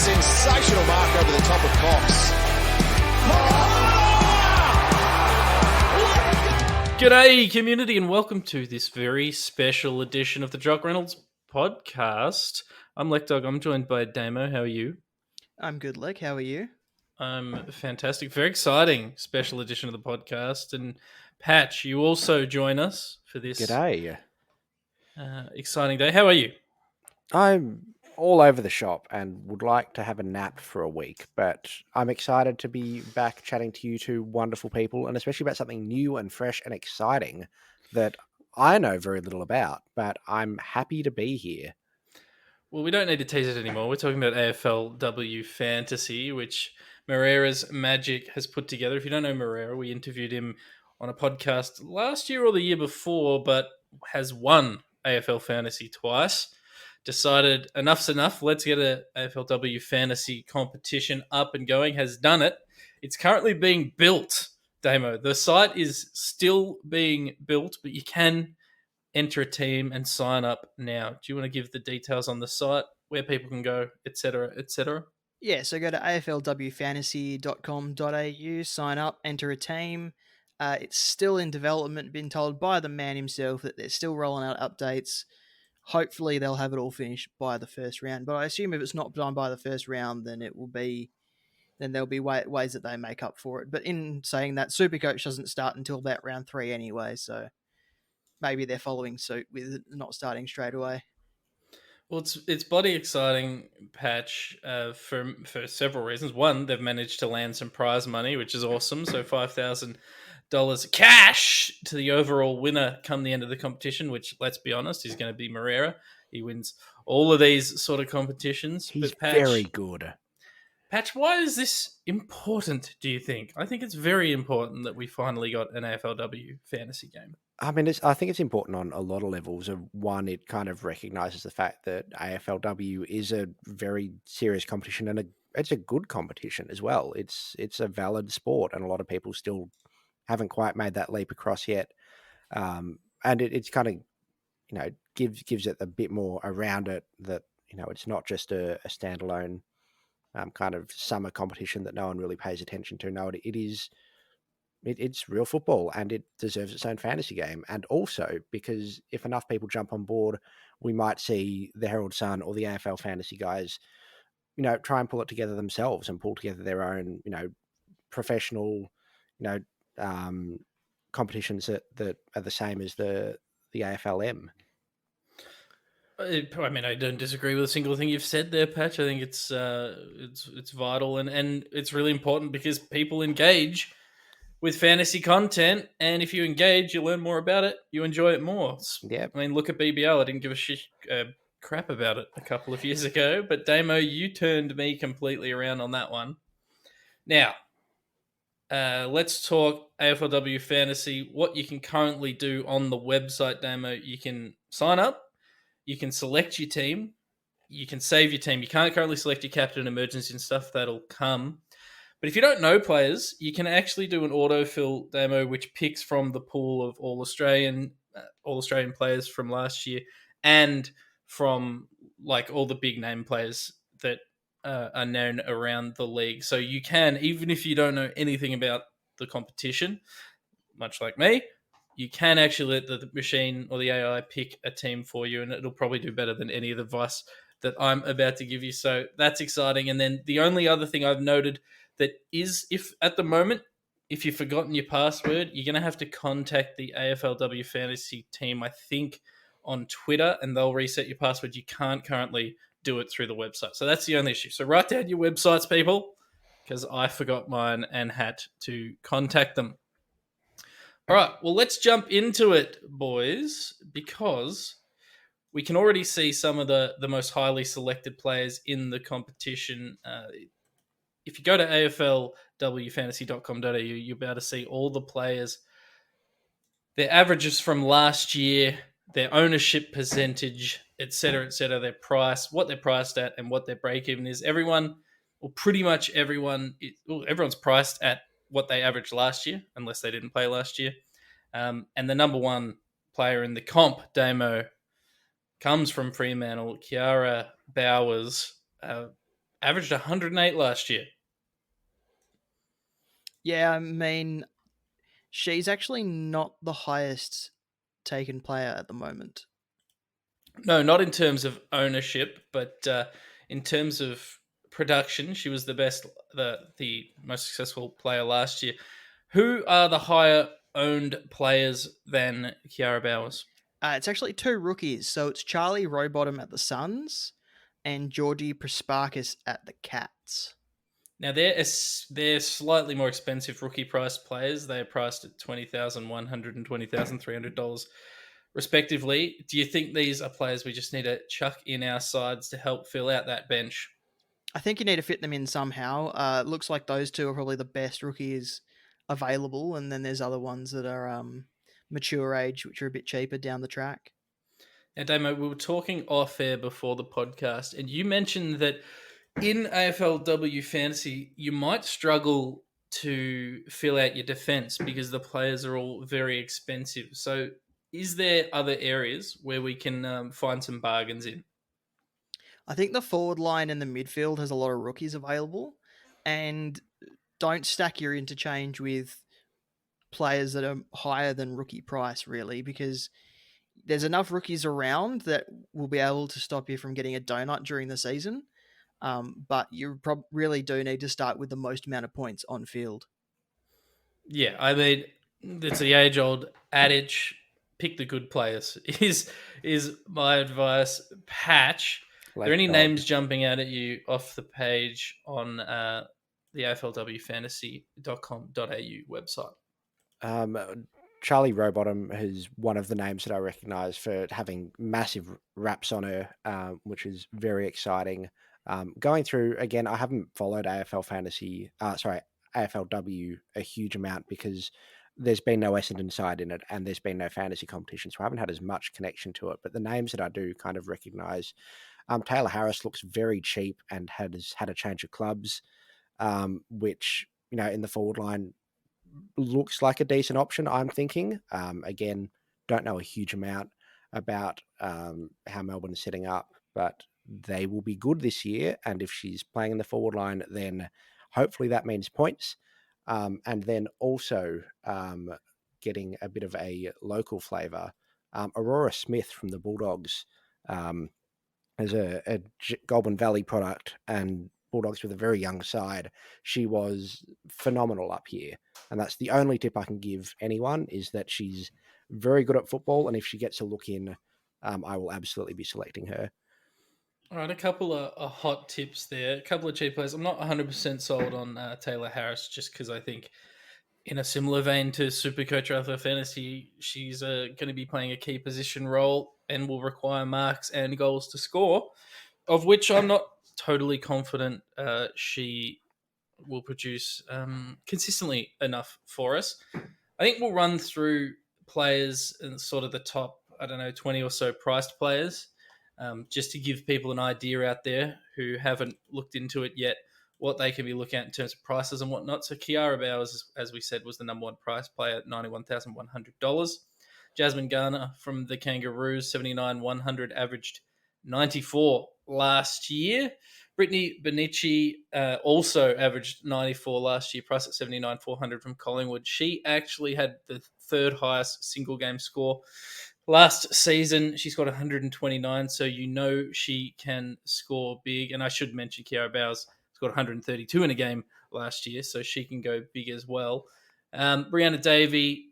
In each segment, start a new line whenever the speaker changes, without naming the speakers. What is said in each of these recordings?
sensational mark over the top of Cox.
G'day, community, and welcome to this very special edition of the Jock Reynolds podcast. I'm Lecdog. I'm joined by Damo. How are you?
I'm good, Lek. How are you?
I'm fantastic. Very exciting special edition of the podcast. And Patch, you also join us for this
G'day.
Exciting day. How are you?
I'm all over the shop and would like to have a nap for a week, but I'm excited to be back chatting to you two wonderful people, and especially about something new and fresh and exciting that I know very little about, but I'm happy to be here.
Well, we don't need to tease it anymore. We're talking about AFLW Fantasy, which Moreiras Magic has put together. If you don't know Moreira, we interviewed him on a podcast last year or the year before, but has won AFL Fantasy twice. Decided enough's enough. Let's get a AFLW Fantasy competition up and going. Has done it. It's currently being built, Damo. The site is still being built, but you can enter a team and sign up now. Do you want to give the details on the site, where people can go, etc., etc.?
Yeah, so go to aflwfantasy.com.au, sign up, enter a team. It's still in development, been told by the man himself that they're still rolling out updates. Hopefully they'll have it all finished by the first round. But I assume if it's not done by the first round, then there'll be ways that they make up for it. But in saying that, Supercoach doesn't start until about round 3 anyway, so maybe they're following suit with not starting straight away.
Well, it's bloody exciting, Patch, for several reasons. One, they've managed to land some prize money, which is awesome. So $5,000 cash to the overall winner come the end of the competition, which, let's be honest, is going to be Moreira. He wins all of these sort of competitions.
He's
but Patch,
very good.
Patch, why is this important, do you think? I think it's very important that we finally got an AFLW fantasy game.
I mean, I think it's important on a lot of levels. One, it kind of recognises the fact that AFLW is a very serious competition, and it's a good competition as well. It's a valid sport, and a lot of people still haven't quite made that leap across yet. And it's kind of, gives it a bit more around it, that, it's not just a standalone kind of summer competition that no one really pays attention to. No, it's real football, and it deserves its own fantasy game. And also, because if enough people jump on board, we might see the Herald Sun or the AFL Fantasy guys, try and pull it together themselves and pull together their own, professional, competitions that are the same as the AFLM.
I mean, I don't disagree with a single thing you've said there, Patch. I think it's vital, and it's really important because people engage with fantasy content, and if you engage, you learn more about it, you enjoy it more.
Yeah.
I mean, look at BBL. I didn't give a crap about it a couple of years ago, but Damo, you turned me completely around on that one. Now, let's talk AFLW Fantasy. What you can currently do on the website, Damo, you can sign up, you can select your team, you can save your team. You can't currently select your captain, emergency, and stuff. That'll come. But if you don't know players, you can actually do an autofill demo, which picks from the pool of all Australian players from last year, and from like all the big name players that are known around the league. So you can, even if you don't know anything about the competition, much like me, you can actually let the machine or the AI pick a team for you, and it'll probably do better than any of the advice that I'm about to give you. So that's exciting. And then the only other thing I've noted that is, if at the moment, if you've forgotten your password, you're going to have to contact the AFLW Fantasy team, I think, on Twitter, and they'll reset your password. You can't currently do it through the website. So that's the only issue. So write down your websites, people, because I forgot mine and had to contact them. All right, well, let's jump into it, boys, because we can already see some of the most highly selected players in the competition. If you go to aflwfantasy.com.au, you'll be able to see all the players, their averages from last year, their ownership percentage, etc., their price, what they're priced at, and what their break-even is. Everyone's priced at what they averaged last year, unless they didn't play last year. And the number one player in the comp, Damo, comes from Fremantle, Kiara Bowers. averaged 108 last year.
Yeah, I mean, she's actually not the highest taken player at the moment.
No, not in terms of ownership, but in terms of production, she was the most successful player last year. Who are the higher owned players than Kiara Bowers?
It's actually two rookies. So it's Charlie Rowbottom at the Suns and Georgie Prasparkas at the Cats.
Now they're slightly more expensive rookie priced players. They are priced at $20,100 and $20,300 respectively. Do you think these are players we just need to chuck in our sides to help fill out that bench?
I think you need to fit them in somehow. It looks like those two are probably the best rookies available, and then there's other ones that are mature age, which are a bit cheaper down the track.
Now, Damo, we were talking off air before the podcast, and you mentioned that in AFLW Fantasy, you might struggle to fill out your defense because the players are all very expensive. So, is there other areas where we can find some bargains in?
I think the forward line and the midfield has a lot of rookies available, and don't stack your interchange with players that are higher than rookie price, really, because there's enough rookies around that will be able to stop you from getting a donut during the season. But you really do need to start with the most amount of points on field.
Yeah, I mean, it's the age-old adage: pick the good players. Is my advice. Patch. Are there any names jumping out at you off the page on the AFLW Fantasy.com.au website?
Charlie Rowbottom is one of the names that I recognise for having massive raps on her, which is very exciting. Going through again, I haven't followed AFLW a huge amount because there's been no Essendon side in it and there's been no fantasy competition, so I haven't had as much connection to it. But the names that I do kind of recognise, Taylor Harris looks very cheap and has had a change of clubs, which in the forward line looks like a decent option, I'm thinking. Again, don't know a huge amount about how Melbourne is setting up, but they will be good this year. And if she's playing in the forward line, then hopefully that means points. And then also getting a bit of a local flavour. Aurora Smith from the Bulldogs as a Goulburn Valley product and Bulldogs with a very young side. She was phenomenal up here. And that's the only tip I can give anyone, is that she's very good at football. And if she gets a look in, I will absolutely be selecting her.
All right, a couple of hot tips there. A couple of cheap players. I'm not 100% sold on Taylor Harris just because I think in a similar vein to Supercoach AFL Fantasy, she's going to be playing a key position role and will require marks and goals to score, of which I'm not totally confident she will produce consistently enough for us. I think we'll run through players in sort of the top, 20 or so priced players, just to give people an idea out there who haven't looked into it yet, what they can be looking at in terms of prices and whatnot. So Kiara Bowers, as we said, was the number one price player at $91,100. Jasmine Garner from the Kangaroos, $79,100, averaged 94 last year. Brittany Benici also averaged 94 last year, priced at $79,400 from Collingwood. She actually had the third highest single game score last season. She scored 129, so she can score big. And I should mention Kiara Bowers scored 132 in a game last year, so she can go big as well. Brianna Davey,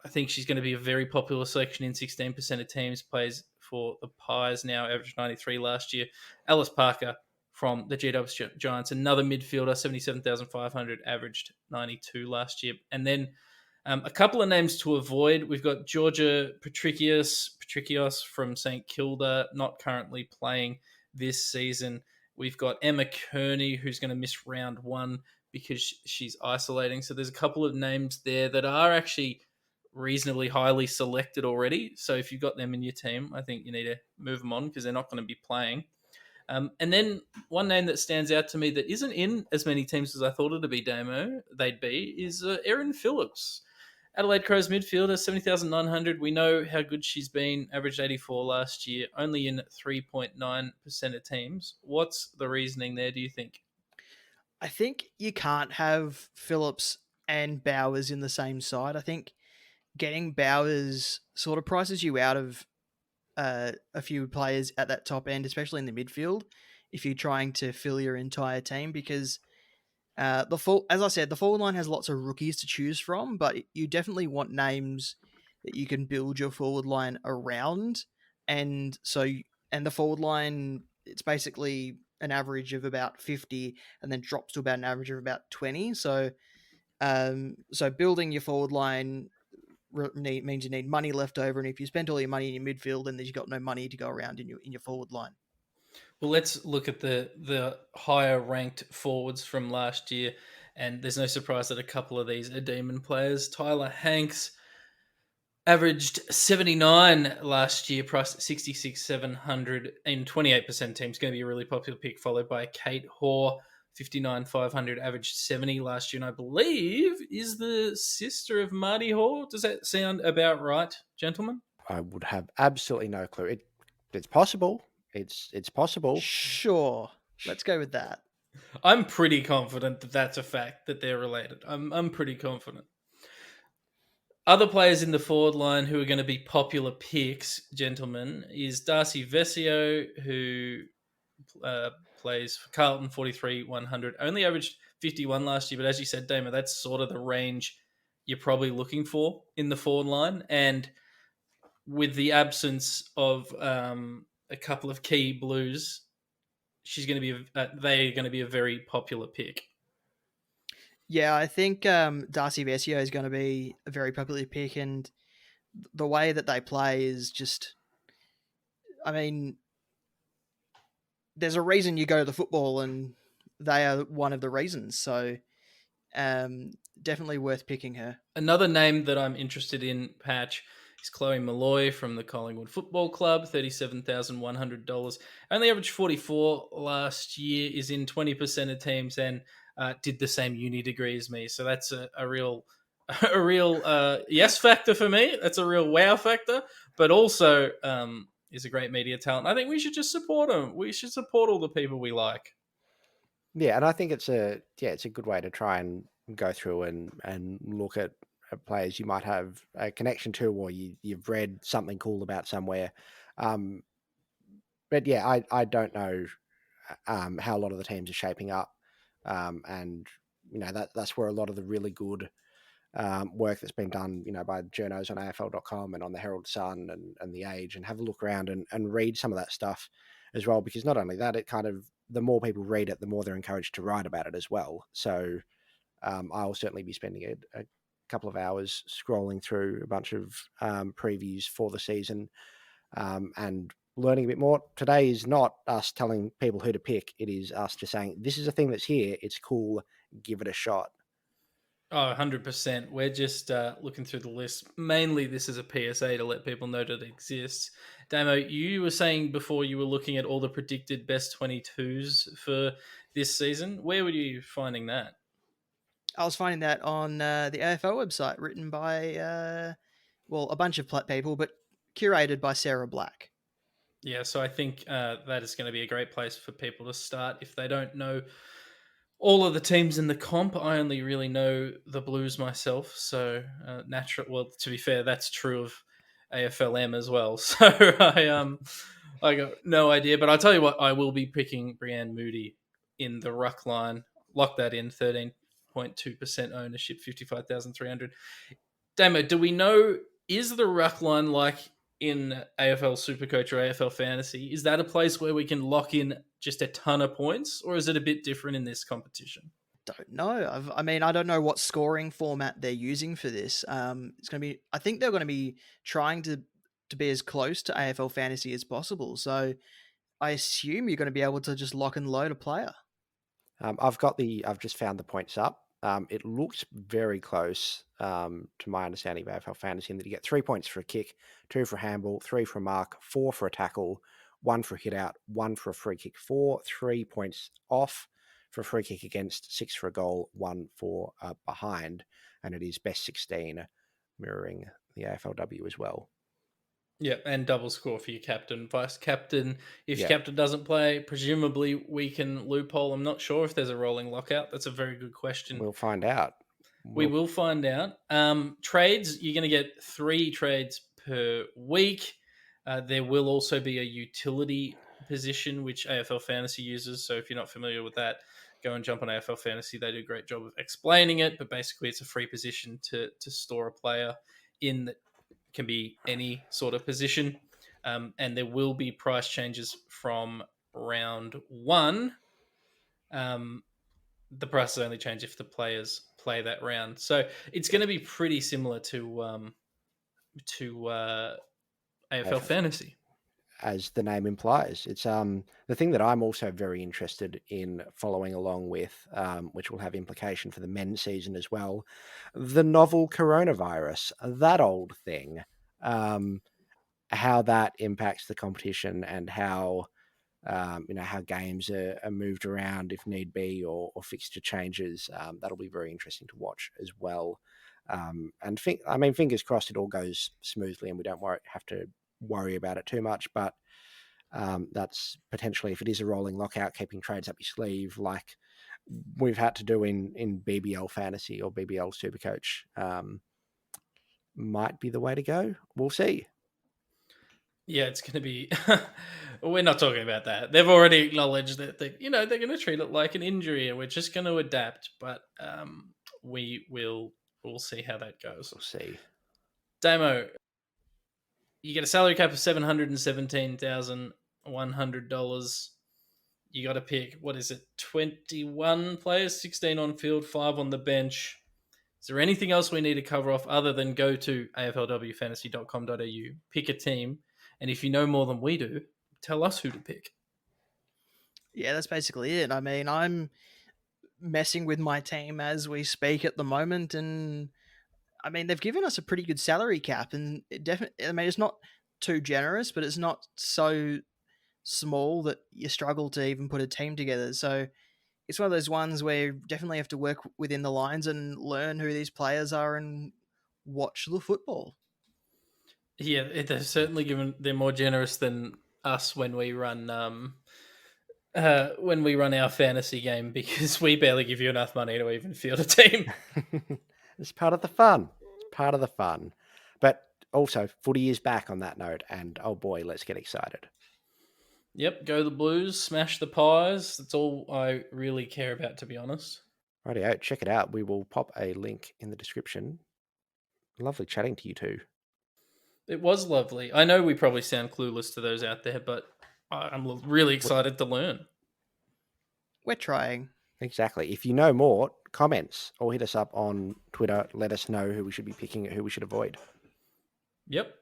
I think she's going to be a very popular selection in 16% of teams, plays for the Pies now, averaged 93 last year. Alice Parker from the GWS Giants, another midfielder, 77,500, averaged 92 last year. And then a couple of names to avoid. We've got Georgia Patricios from St Kilda, not currently playing this season. We've got Emma Kearney, who's going to miss round one because she's isolating. So there's a couple of names there that are actually reasonably highly selected already. So if you've got them in your team, I think you need to move them on because they're not going to be playing. And then one name that stands out to me that isn't in as many teams as I thought they'd be, Damo, is Erin Phillips. Adelaide Crows midfielder, 70,900. We know how good she's been, averaged 84 last year, only in 3.9% of teams. What's the reasoning there, do you think?
I think you can't have Phillips and Bowers in the same side. I think getting Bowers sort of prices you out of a few players at that top end, especially in the midfield, if you're trying to fill your entire team, because as I said, the forward line has lots of rookies to choose from, but you definitely want names that you can build your forward line around. And the forward line, it's basically an average of about 50 and then drops to about an average of about 20. So building your forward line means you need money left over, and if you spend all your money in your midfield, then you've got no money to go around in your forward line.
Well, let's look at the higher ranked forwards from last year, and there's no surprise that a couple of these are demon players. Tyler Hanks averaged 79 last year, priced at 66,700 in 28% teams. Going to be a really popular pick, followed by Kate Hoare, 59,500, averaged 70 last year, and I believe is the sister of Marty Hoare. Does that sound about right, gentlemen?
I would have absolutely no clue. It's possible. It's possible.
Sure, let's go with that.
I'm pretty confident that that's a fact, that they're related. I'm pretty confident. Other players in the forward line who are going to be popular picks, gentlemen, is Darcy Vessio, who plays for Carlton, 43,100. Only averaged 51 last year, but as you said, Damo, that's sort of the range you're probably looking for in the forward line. And with the absence of a couple of key Blues, they're going to be a very popular pick.
Yeah, I think Darcy Vessio is going to be a very popular pick, and the way that they play is just, I mean, there's a reason you go to the football, and they are one of the reasons. So definitely worth picking her.
Another name that I'm interested in, Patch, is Chloe Malloy from the Collingwood Football Club, $37,100. Only averaged 44 last year, is in 20% of teams, and did the same uni degree as me. So that's a real yes factor for me. That's a real wow factor, but also is a great media talent. I think we should just support him. We should support all the people we like.
Yeah, and I think it's a good way to try and go through and look at players you might have a connection to, or you've read something cool about somewhere. But yeah, I don't know how a lot of the teams are shaping up, and that's where a lot of the really good work that's been done, by journos on AFL.com and on the Herald Sun and the Age, and have a look around and read some of that stuff as well, because not only that, it kind of, the more people read it, the more they're encouraged to write about it as well. So I'll certainly be spending a couple of hours scrolling through a bunch of previews for the season and learning a bit more. Today is not us telling people who to pick. It is us just saying, this is a thing that's here. It's cool. Give it a shot.
Oh, 100%. We're just looking through the list. Mainly, this is a PSA to let people know that it exists. Damo, you were saying before you were looking at all the predicted best 22s for this season. Where were you finding that?
I was finding that on the AFL website, written by, a bunch of people, but curated by Sarah Black.
Yeah, so I think that is going to be a great place for people to start if they don't know all of the teams in the comp. I only really know the Blues myself, so natural. Well, to be fair, that's true of AFLM as well. So I got no idea, but I'll tell you what, I will be picking Brianna Moody in the ruck line. Lock that in, 13.2% ownership, 55,300. Damo, do we know, is the ruck line like in AFL Supercoach or AFL Fantasy? Is that a place where we can lock in just a ton of points, or is it a bit different in this competition?
Don't know. I don't know what scoring format they're using for this. It's going to be, I think they're going to be trying to be as close to AFL Fantasy as possible. So I assume you're going to be able to just lock and load a player.
I've just found the points up. It looks very close to my understanding of AFL Fantasy, in that you get 3 points for a kick, 2 for a handball, 3 for a mark, 4 for a tackle, 1 for a hit out, 1 for a free kick, 3 points off for a free kick against, 6 for a goal, 1 for behind, and it is best 16 mirroring the AFLW as well.
Yeah, and double score for your captain, vice captain. If your
Yeah.
captain doesn't play, presumably we can loophole. I'm not sure if there's a rolling lockout. That's a very good question.
We'll find out.
We will find out. Trades, you're going to get 3 trades per week. There will also be a utility position, which AFL Fantasy uses. So if you're not familiar with that, go and jump on AFL Fantasy. They do a great job of explaining it. But basically, it's a free position to store a player in that can be any sort of position. And there will be price changes from round 1. The prices only change if the players play that round. So it's going to be pretty similar to AFL Fantasy.
As the name implies. It's the thing that I'm also very interested in following along with, which will have implication for the men's season as well. The novel coronavirus, that old thing, how that impacts the competition and how how games are moved around if need be, or fixture changes. That'll be very interesting to watch as well. And fingers crossed it all goes smoothly and we don't have to worry about it too much. But that's potentially, if it is a rolling lockout, keeping trades up your sleeve like we've had to do in BBL Fantasy or BBL Supercoach, might be the way to go. We'll see.
Yeah, it's going to be. We're not talking about that. They've already acknowledged that they're going to treat it like an injury, and we're just going to adapt. But we'll see how that goes.
We'll see.
Damo, you get a salary cap of $717,100. You got to pick, what is it, 21 players, 16 on field, 5 on the bench. Is there anything else we need to cover off other than go to aflwfantasy.com.au, pick a team, and if you know more than we do, tell us who to pick?
Yeah, that's basically it. I mean, I'm messing with my team as we speak at the moment, and I mean, they've given us a pretty good salary cap, and it definitely, I mean, it's not too generous, but it's not so small that you struggle to even put a team together. So it's one of those ones where you definitely have to work within the lines and learn who these players are and watch the football.
Yeah, they're certainly they're more generous than us when we run our fantasy game, because we barely give you enough money to even field a team.
It's part of the fun. It's part of the fun. But also, footy is back on that note, and oh boy, let's get excited.
Yep, go the Blues, smash the Pies. That's all I really care about, to be honest.
Rightio, check it out. We will pop a link in the description. Lovely chatting to you two.
It was lovely. I know we probably sound clueless to those out there, but I'm really excited to learn.
We're trying.
Exactly. If you know more, comments or hit us up on Twitter. Let us know who we should be picking, who we should avoid.
Yep.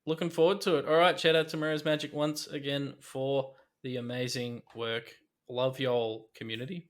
Looking forward to it. All right. Shout out to Moreiras Magic once again for the amazing work. Love y'all, community.